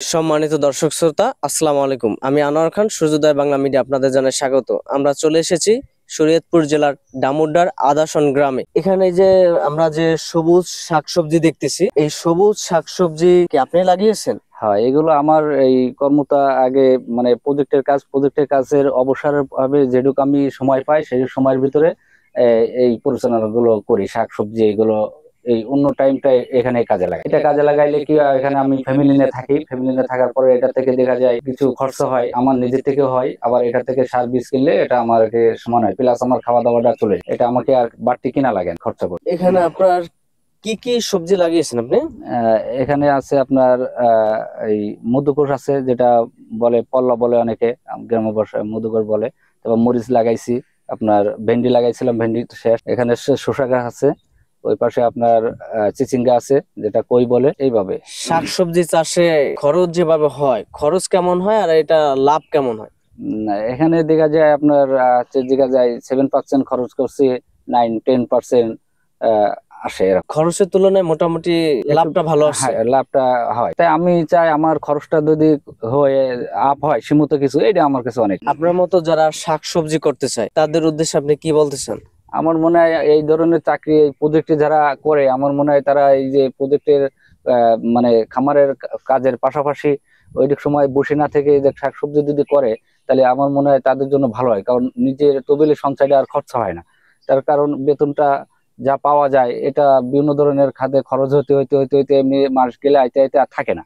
সম্মানিত দর্শক শ্রোতা, আসসালামু আলাইকুম। আমি আনোয়ার খান, সূর্যোদয় বাংলা মিডিয়া আপনাদের জানাই স্বাগত। আমরা চলে এসেছি শরীয়তপুর জেলার ডামুড্ডার আদাসন গ্রামে। এখানে যে আমরা যে সবুজ শাকসবজি দেখতেছি, এই সবুজ শাকসবজি কি আপনি লাগিয়েছেন? হ্যাঁ, এগুলো আমার এই কর্মটা আগে মানে প্রজেক্টের কাজের অবসর ভাবে যেটুকু আমি সময় পাই সেই সময়ের ভিতরে এই পরিচালনা গুলো করি। শাকসবজি এগুলো এই অন্য টাইমটা এখানে কাজে লাগাই। এটা কাজে লাগাইলে কি হয়, এখানে আমি ফ্যামিলি নিয়ে থাকি। ফ্যামিলি নিয়ে থাকার পরে এটা থেকে দেখা যায় কিছু খরচ হয়, আমার নিজের থেকে হয়, আবার এটা থেকে সার বীজ কিনলে এটা আমাকে সমান হয়, প্লাস আমার খাওয়া দাওয়াটা চলে যায়। এটা আমাকে আর বাড়তি কিনা লাগে না খরচা করে। এখানে আপনার কি কি সবজি লাগিয়েছেন আপনি? এখানে আছে আপনার এই মধুকোষ আছে, যেটা বলে পল্লা বলে অনেকে, গ্রাম্য ভাষায় মধুকোষ বলে। তারপর মরিচ লাগাইছি, আপনার ভেন্ডি লাগাইছিলাম, ভেন্ডি তো শেষ। এখানে শসা গাছ আছে, ওই পাশে আপনার চিচিঙ্গা আছে, যেটা কই বলে। এইভাবে শাকসবজি চাষে খরচ যেভাবে হয়, খরচ কেমন হয় আর এটা লাভ কেমন হয়? এখানে দেখা যায় আপনার দেখা যায় 7% খরচ করছি, 9-10% আসে এরকম। খরচের তুলনায় মোটামুটি লাভটা ভালো আসে। হ্যাঁ, লাভটা হয়। তাই আমি চাই আমার খরচটা যদি হয়ে আপ হয় সীমিত কিছু, এটা আমার কাছে অনেক। আপনার মতো যারা শাকসবজি করতে চায় তাদের উদ্দেশ্যে আপনি কি বলতে চান? আমার মনে হয় এই ধরনের চাকরি, এই প্রজেক্টে যারা করে, আমার মনে হয় তারা এই যে প্রজেক্টের মানে খামারের কাজের পাশাপাশি ওই সময় বসে না থেকে যে শাকসবজি যদি করে, তাহলে আমার মনে হয় তাদের জন্য ভালো হয়। কারণ নিজের তবিলে সঞ্চয়টা আর খরচা হয় না। তার কারণ বেতনটা যা পাওয়া যায় এটা বিভিন্ন ধরনের খাতে খরচ হইতে হইতে হইতে হইতে এমনি মাস গেলে আইতে আইতে আর থাকে না।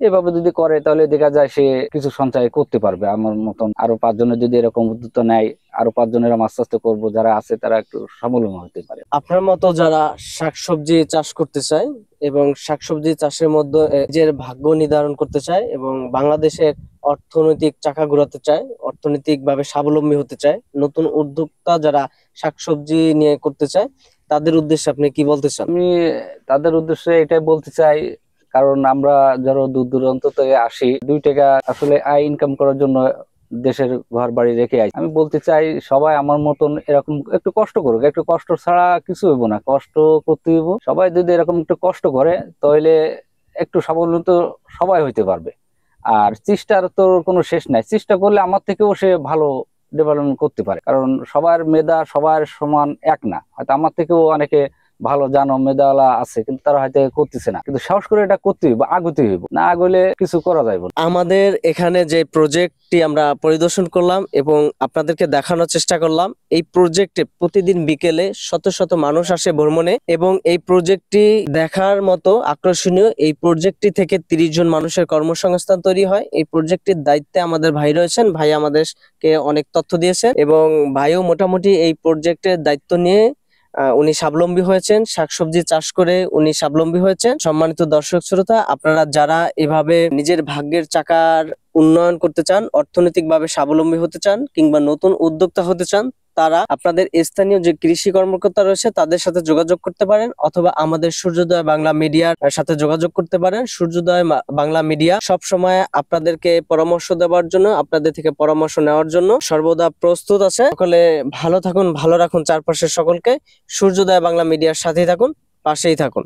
এভাবে যদি করে তাহলে দেখা যায় সে কিছু সঞ্চয় করতে পারবে। আমার মতন আরো 5 জনের যদি এরকম উদ্যোগ নেয়, আরো 5 জনের আস্তে আস্তে করবো, যারা আছে তারা একটু স্বাবলম্বী হতে পারে। আপনার মতো যারা শাকসবজি চাষ করতে চায় এবং শাকসবজি চাষের মধ্যে নিজের ভাগ্য নির্ধারণ করতে চায় এবং বাংলাদেশের অর্থনৈতিক চাকা ঘোরাতে চায়, অর্থনৈতিক ভাবে স্বাবলম্বী হতে চায়, নতুন উদ্যোক্তা যারা শাকসবজি নিয়ে করতে চায়, তাদের উদ্দেশ্যে আপনি কি বলতে চান? আমি তাদের উদ্দেশ্যে এটাই বলতে চাই, কারণ আমরা যারা দূর দূরান্ত থেকে আসি 2 টাকা আসলে আয় ইনকাম করার জন্য দেশের ঘর বাড়ি রেখে আসি। আমি বলতে চাই সবাই আমার মতন এরকম একটু কষ্ট করুক। একটু কষ্ট ছাড়া কিছু হইব না, কষ্ট করতে হইব। সবাই যদি এরকম একটু কষ্ট করে তাহলে একটু স্বাবলম্বী তো সবাই হইতে পারবে। আর চেষ্টার তো কোনো শেষ নাই, চেষ্টা করলে আমার থেকেও সে ভালো ডেভেলপমেন্ট করতে পারে। কারণ সবার মেধা সবার সমান এক না, হয়তো আমার থেকেও অনেকে ভালো জানো মেধাওয়ালা আছে, কিন্তু তারা হয়তো করতেছে না। কিন্তু সাহস করে এটা করতে হইব, আগতে হইব, না আগলে কিছু করা যাইব না। আমাদের এখানে যে প্রজেক্টটি আমরা পরিদর্শন করলাম এবং আপনাদেরকে দেখানোর চেষ্টা করলাম, এই প্রজেক্টে প্রতিদিন বিকেলে শত শত মানুষ আসে ভ্রমণে এবং এই প্রজেক্টটি দেখার মতো আকর্ষণীয়। এই প্রজেক্টটি থেকে 30 জন মানুষের কর্মসংস্থান তৈরি হয়। এই প্রজেক্টটির দায়িত্বে আমাদের ভাই রয়েছেন, ভাই আমাদেরকে অনেক তথ্য দিয়েছেন এবং ভাইও মোটামুটি এই প্রজেক্টের দায়িত্ব নিয়ে উনি স্বাবলম্বী হয়েছেন, শাকসবজি চাষ করে উনি স্বাবলম্বী হয়েছেন। সম্মানিত দর্শক শ্রোতা, আপনারা যারা এভাবে নিজের ভাগ্যের চাকার উন্নয়ন করতে চান, অর্থনৈতিকভাবে স্বাবলম্বী হতে চান কিংবা নতুন উদ্যোক্তা হতে চান, তারা আপনাদের স্থানীয় যে কৃষি কর্মকর্তা রয়েছে তাদের সাথে যোগাযোগ করতে পারেন অথবা আমাদের সূর্যোদয় বাংলা মিডিয়ার সাথে যোগাযোগ করতে পারেন। সূর্যোদয় বাংলা মিডিয়া সব সময় আপনাদেরকে পরামর্শ দেওয়ার জন্য, আপনাদের থেকে পরামর্শ নেওয়ার জন্য সর্বদা প্রস্তুত আছে। সকলে ভালো থাকুন, ভালো রাখুন চারপাশের সকলকে। সূর্যোদয় বাংলা মিডিয়ার সাথেই থাকুন, পাশেই থাকুন।